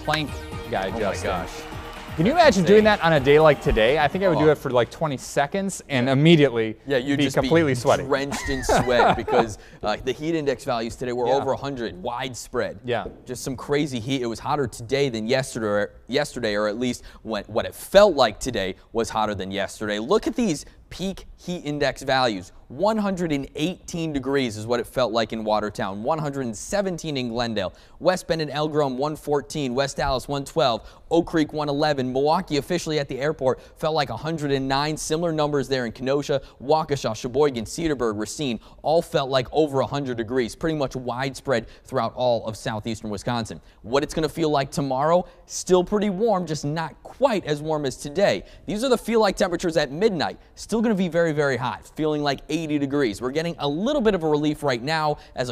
plank guy, Justin. Oh my gosh. Can you imagine doing that on a day like today? I think I would do it for like 20 seconds and immediately you'd be just completely be sweaty. drenched in sweat because the heat index values today were Yeah. over 100, widespread. Yeah. Just some crazy heat. It was hotter today than yesterday, or at least what it felt like today was hotter than yesterday. Look at these peak heat index values. 118 degrees is what it felt like in Watertown, 117 in Glendale, West Bend and Elgrom 114, West Dallas 112, Oak Creek 111, Milwaukee officially at the airport felt like 109, similar numbers there in Kenosha, Waukesha, Sheboygan, Cedarburg, Racine, all felt like over 100 degrees, pretty much widespread throughout all of southeastern Wisconsin. What it's going to feel like tomorrow, still pretty warm, just not quite as warm as today. These are the feel-like temperatures at midnight, still going to be very, very hot, feeling like 80 degrees. We're getting a little bit of a relief right now as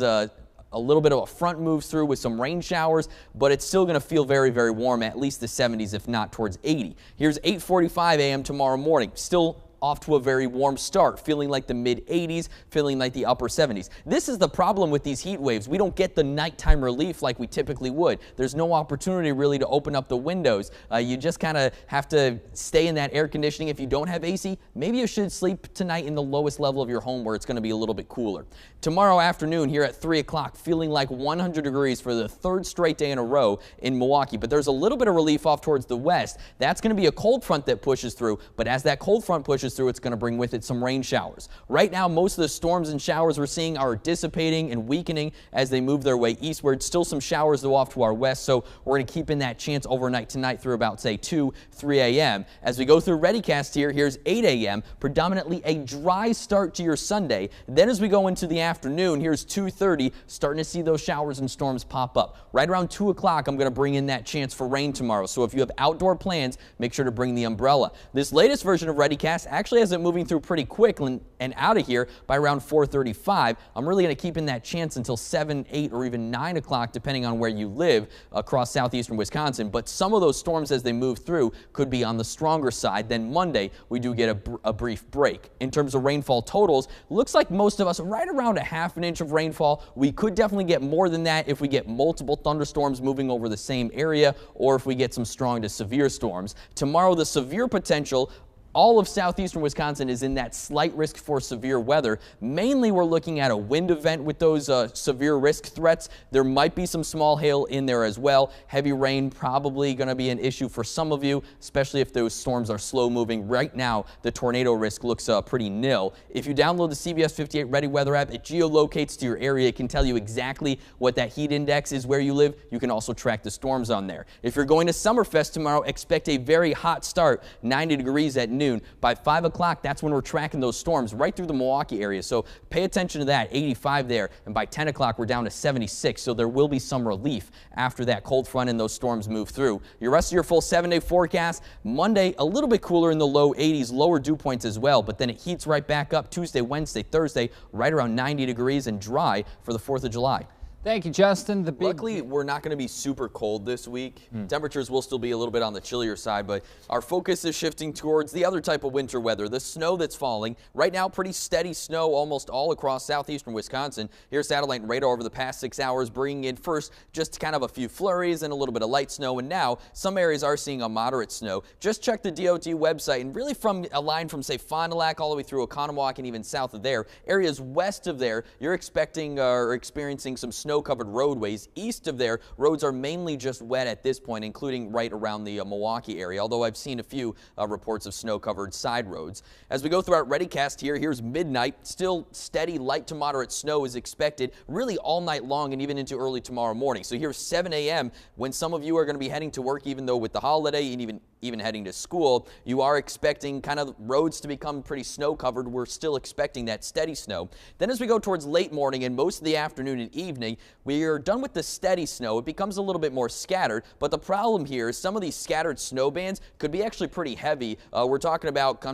a little bit of a front moves through with some rain showers, but it's still going to feel very, very warm, at least the 70s, if not towards 80. Here's 8:45 a.m. tomorrow morning. Still off to a very warm start, feeling like the mid-80s, feeling like the upper 70s. This is the problem with these heat waves. We don't get the nighttime relief like we typically would. There's no opportunity really to open up the windows. You just kind of have to stay in that air conditioning. If you don't have AC, maybe you should sleep tonight in the lowest level of your home where it's going to be a little bit cooler. Tomorrow afternoon here at 3 o'clock, feeling like 100 degrees for the third straight day in a row in Milwaukee. But there's a little bit of relief off towards the west. That's going to be a cold front that pushes through, but as that cold front pushes through, it's going to bring with it some rain showers. Right now, most of the storms and showers we're seeing are dissipating and weakening as they move their way eastward. Still some showers though off to our west, so we're going to keep in that chance overnight tonight through about, say, 2, 3 a.m. As we go through Readycast here, here's 8 a.m., predominantly a dry start to your Sunday. Then as we go into the afternoon, here's 2:30, starting to see those showers and storms pop up. Right around 2 o'clock, I'm going to bring in that chance for rain tomorrow, so if you have outdoor plans, make sure to bring the umbrella. This latest version of Readycast actually has it moving through pretty quick and out of here by around 4:35. I'm really going to keep in that chance until 7, 8, or even 9 o'clock, depending on where you live across southeastern Wisconsin. But some of those storms as they move through could be on the stronger side. Then Monday, we do get a brief break. In terms of rainfall totals, looks like most of us right around a half an inch of rainfall. We could definitely get more than that if we get multiple thunderstorms moving over the same area, or if we get some strong to severe storms. Tomorrow, the severe potential, all of southeastern Wisconsin is in that slight risk for severe weather. Mainly, we're looking at a wind event with those severe risk threats. There might be some small hail in there as well. Heavy rain probably going to be an issue for some of you, especially if those storms are slow moving. Right now, the tornado risk looks pretty nil. If you download the CBS 58 Ready Weather app, it geolocates to your area. It can tell you exactly what that heat index is where you live. You can also track the storms on there. If you're going to Summerfest tomorrow, expect a very hot start, 90 degrees at noon. By 5 o'clock, that's when we're tracking those storms right through the Milwaukee area. So pay attention to that, 85 there. And by 10 o'clock, we're down to 76. So there will be some relief after that cold front and those storms move through. Your rest of your full 7-day forecast, Monday, a little bit cooler in the low 80s, lower dew points as well. But then it heats right back up Tuesday, Wednesday, Thursday, right around 90 degrees and dry for the 4th of July. Thank you, Justin. Luckily, we're not going to be super cold this week. Temperatures will still be a little bit on the chillier side, but our focus is shifting towards the other type of winter weather, the snow that's falling. Right now, pretty steady snow almost all across southeastern Wisconsin. Here's satellite and radar over the past 6 hours, bringing in first just kind of a few flurries and a little bit of light snow, and now some areas are seeing a moderate snow. Just check the DOT website, and really from a line from, say, Fond du Lac all the way through Oconomowoc and even south of there, areas west of there, you're expecting or experiencing some snow-covered roadways. East of there, roads are mainly just wet at this point, including right around the Milwaukee area, although I've seen a few reports of snow-covered side roads. As we go through our Readycast here, here's midnight. Still steady light to moderate snow is expected really all night long and even into early tomorrow morning. So here's 7 a.m. when some of you are going to be heading to work, even though with the holiday and even heading to school, you are expecting kind of roads to become pretty snow covered. We're still expecting that steady snow. Then as we go towards late morning and most of the afternoon and evening, we are done with the steady snow. It becomes a little bit more scattered, but the problem here is some of these scattered snow bands could be actually pretty heavy. We're talking about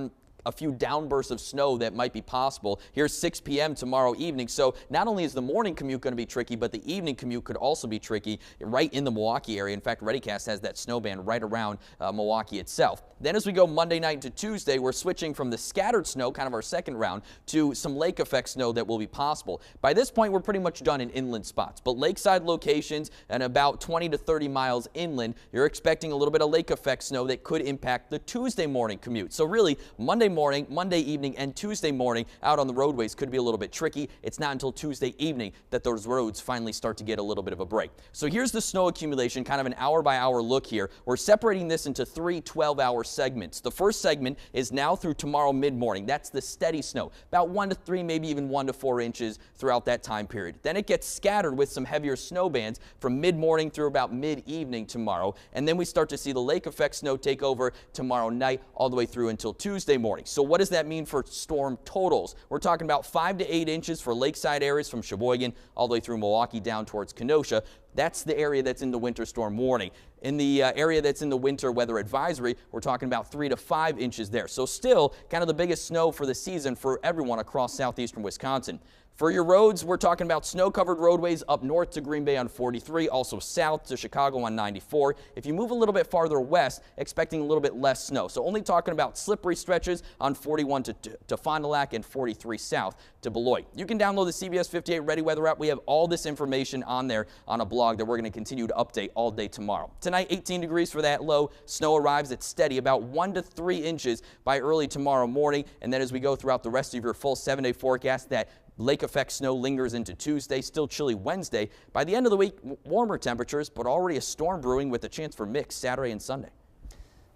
a few downbursts of snow that might be possible. Here's 6 p.m. tomorrow evening. So not only is the morning commute going to be tricky, but the evening commute could also be tricky right in the Milwaukee area. In fact, Weathercast has that snow band right around Milwaukee itself. Then as we go Monday night to Tuesday, we're switching from the scattered snow, kind of our second round, to some lake effect snow that will be possible. By this point, we're pretty much done in inland spots, but lakeside locations and about 20 to 30 miles inland, you're expecting a little bit of lake effect snow that could impact the Tuesday morning commute. So really, Monday morning, Monday evening, and Tuesday morning out on the roadways could be a little bit tricky. It's not until Tuesday evening that those roads finally start to get a little bit of a break. So here's the snow accumulation, kind of an hour-by-hour look here. We're separating this into 3 12-hour segments. The first segment is now through tomorrow mid-morning. That's the steady snow, about 1 to 3, maybe even 1 to 4 inches throughout that time period. Then it gets scattered with some heavier snow bands from mid-morning through about mid-evening tomorrow. And then we start to see the lake effect snow take over tomorrow night all the way through until Tuesday morning. So what does that mean for storm totals? We're talking about 5 to 8 inches for lakeside areas from Sheboygan all the way through Milwaukee down towards Kenosha. That's the area that's in the winter storm warning. In the area that's in the winter weather advisory, we're talking about 3 to 5 inches there. So still kind of the biggest snow for the season for everyone across southeastern Wisconsin. For your roads, we're talking about snow-covered roadways up north to Green Bay on 43, also south to Chicago on 94. If you move a little bit farther west, expecting a little bit less snow. So only talking about slippery stretches on 41 to Fond du Lac and 43 south to Beloit. You can download the CBS 58 Ready Weather app. We have all this information on there on a blog that we're going to continue to update all day tomorrow. Tonight, 18 degrees for that low. Snow arrives at steady, about 1 to 3 inches by early tomorrow morning. And then as we go throughout the rest of your full 7-day forecast, that lake effect snow lingers into Tuesday, still chilly Wednesday. By the end of the week, warmer temperatures, but already a storm brewing with a chance for mix Saturday and Sunday.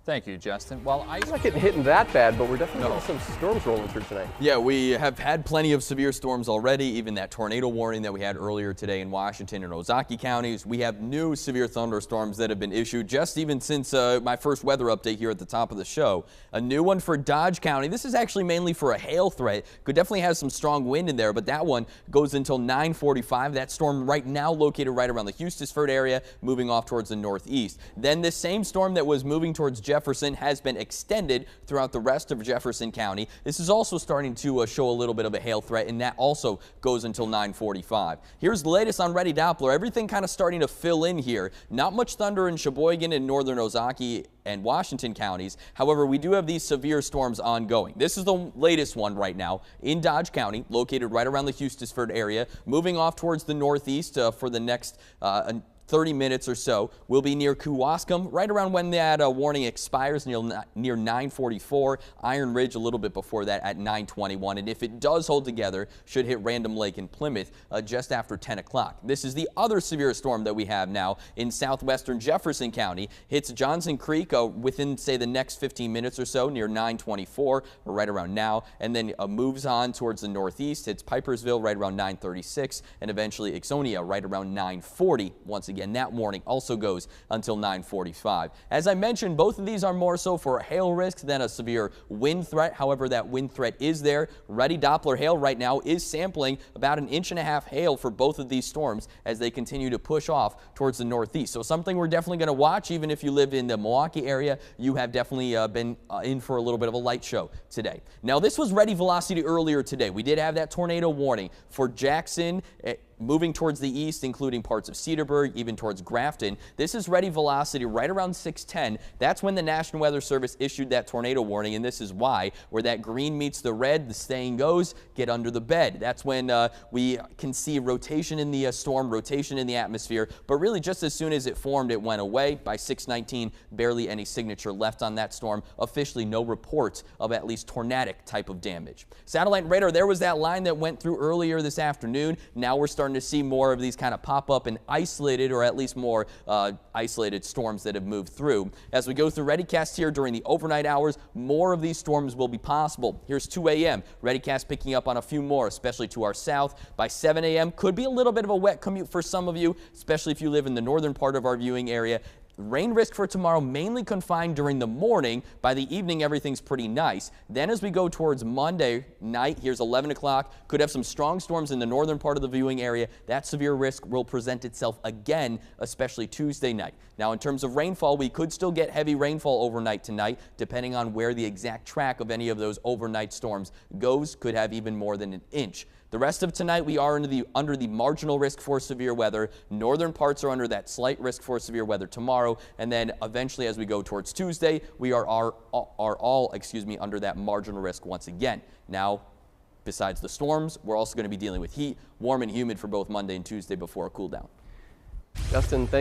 Thank you, Justin. Well, I'm not getting hit that bad, but we're definitely getting some storms rolling through tonight. Yeah, we have had plenty of severe storms already, even that tornado warning that we had earlier today in Washington and Ozaukee counties. We have new severe thunderstorms that have been issued just even since my first weather update here at the top of the show. A new one for Dodge County. This is actually mainly for a hail threat. Could definitely have some strong wind in there, but that one goes until 9:45. That storm right now located right around the Eustisford area, moving off towards the northeast. Then this same storm that was moving towards Jefferson has been extended throughout the rest of Jefferson County. This is also starting to show a little bit of a hail threat, and that also goes until 9:45. Here's the latest on Ready Doppler. Everything kind of starting to fill in here. Not much thunder in Sheboygan and northern Ozaukee and Washington counties. However, we do have these severe storms ongoing. This is the latest one right now in Dodge County, located right around the Eustisford area, moving off towards the northeast for the next 30 minutes or so. We'll be near Kewaskum right around when that warning expires, near 9:44. Iron Ridge a little bit before that at 9:21. And if it does hold together, should hit Random Lake in Plymouth just after 10 o'clock. This is the other severe storm that we have now in southwestern Jefferson County. Hits Johnson Creek within, say, the next 15 minutes or so near 9:24 or right around now. And then moves on towards the northeast. Hits Pipersville right around 9:36 and eventually Ixonia right around 9:40 once again. And that warning also goes until 9:45. As I mentioned, both of these are more so for a hail risk than a severe wind threat. However, that wind threat is there. Ready Doppler hail right now is sampling about 1.5 inches hail for both of these storms as they continue to push off towards the northeast. So something we're definitely going to watch. Even if you live in the Milwaukee area, you have definitely been in for a little bit of a light show today. Now, this was ready velocity earlier today. We did have that tornado warning for Jackson, moving towards the east, including parts of Cedarburg, even towards Grafton. This is ready velocity right around 6:10. That's when the National Weather Service issued that tornado warning, and this is why. Where that green meets the red, the saying goes, get under the bed. That's when we can see rotation in the storm, rotation in the atmosphere, but really just as soon as it formed, it went away. By 6:19, barely any signature left on that storm. Officially, no reports of at least tornadic type of damage. Satellite and radar, there was that line that went through earlier this afternoon. Now we're starting to see more of these kind of pop up and isolated, or at least more isolated storms that have moved through. As we go through Weathercast here during the overnight hours, more of these storms will be possible. Here's 2 a.m. Weathercast picking up on a few more, especially to our south. By 7 a.m. could be a little bit of a wet commute for some of you, especially if you live in the northern part of our viewing area. Rain risk for tomorrow mainly confined during the morning. By the evening, everything's pretty nice. Then as we go towards Monday night, here's 11 o'clock, could have some strong storms in the northern part of the viewing area. That severe risk will present itself again, especially Tuesday night. Now, in terms of rainfall, we could still get heavy rainfall overnight tonight, depending on where the exact track of any of those overnight storms goes. Could have even more than an inch. The rest of tonight, we are under the marginal risk for severe weather. Northern parts are under that slight risk for severe weather tomorrow. And then eventually, as we go towards Tuesday, we are all under that marginal risk once again. Now, besides the storms, we're also going to be dealing with heat, warm and humid for both Monday and Tuesday before a cool down. Justin, thank you.